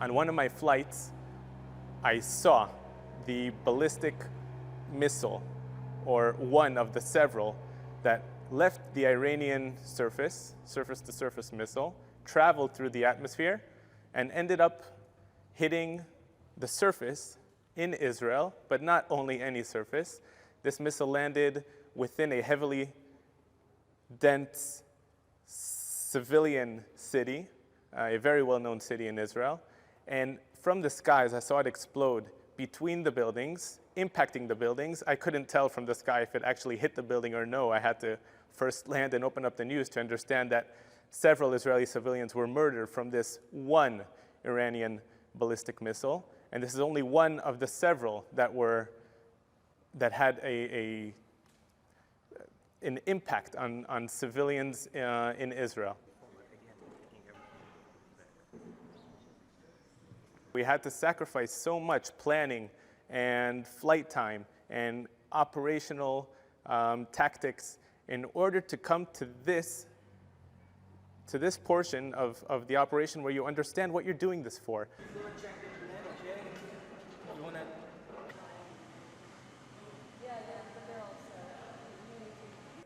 On one of my flights, I saw the ballistic missile, or one of the several, that left the Iranian surface-to-surface missile, traveled through the atmosphere, and ended up hitting the surface in Israel, but not only any surface. This missile landed within a heavily dense civilian city, a very well-known city in Israel. And from the skies, I saw it explode between the buildings, impacting the buildings. I couldn't tell from the sky if it actually hit the building or no. I had to first land and open up the news to understand that several Israeli civilians were murdered from this one Iranian ballistic missile. And this is only one of the several that had an impact on civilians in Israel. We had to sacrifice so much planning and flight time and operational tactics in order to come to this portion of the operation where you understand what you're doing this for.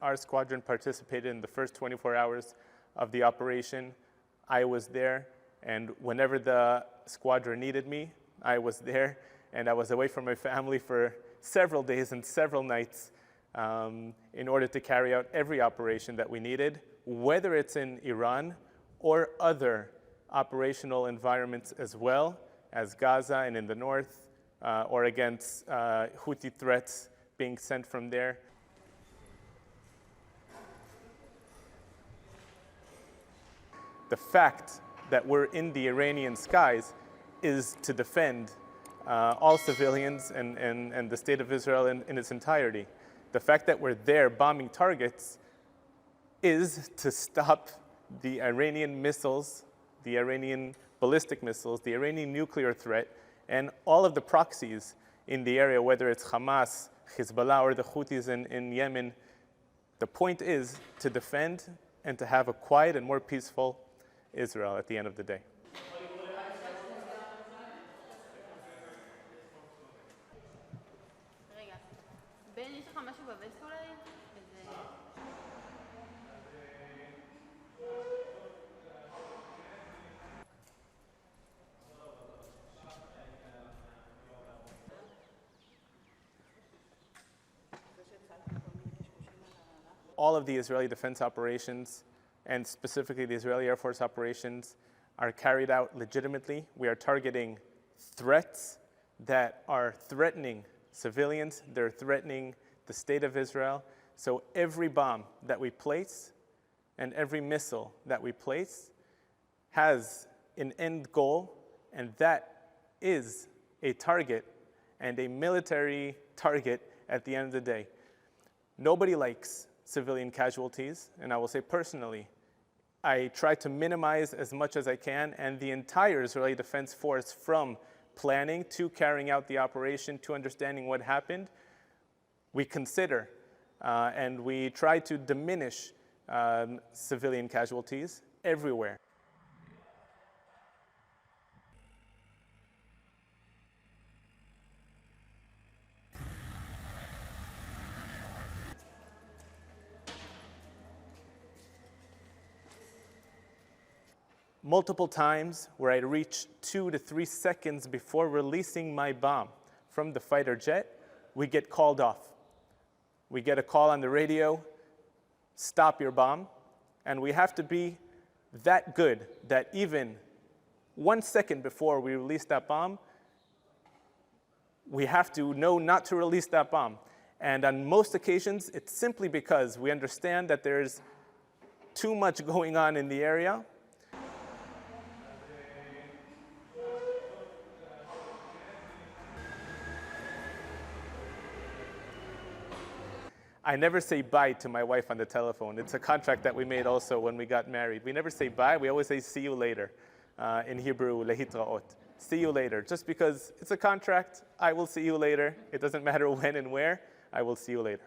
Our squadron participated in the first 24 hours of the operation. I was there, and whenever the squadron needed me, I was there, and I was away from my family for several days and several nights in order to carry out every operation that we needed, whether it's in Iran or other operational environments as well as Gaza and in the north, or against Houthi threats being sent from there. The fact that we're in the Iranian skies is to defend all civilians and the state of Israel in its entirety. The fact that we're there bombing targets is to stop the Iranian missiles, the Iranian ballistic missiles, the Iranian nuclear threat, and all of the proxies in the area, whether it's Hamas, Hezbollah, or the Houthis in Yemen. The point is to defend and to have a quiet and more peaceful Israel at the end of the day. All of the Israeli defense operations, and specifically the Israeli Air Force operations, are carried out legitimately. We are targeting threats that are threatening civilians. They're threatening the state of Israel. So every bomb that we place and every missile that we place has an end goal, and that is a target and a military target at the end of the day. Nobody likes civilian casualties, and I will say personally, I try to minimize as much as I can, and the entire Israeli Defense Force, from planning to carrying out the operation to understanding what happened, we consider and we try to diminish civilian casualties everywhere. Multiple times where I reach 2 to 3 seconds before releasing my bomb from the fighter jet, we get called off. We get a call on the radio, stop your bomb, and we have to be that good that even 1 second before we release that bomb, we have to know not to release that bomb. And on most occasions, it's simply because we understand that there's too much going on in the area. I never say bye to my wife on the telephone. It's a contract that we made also when we got married. We never say bye, we always say see you later. In Hebrew, lehitraot. See you later. Just because it's a contract, I will see you later. It doesn't matter when and where, I will see you later.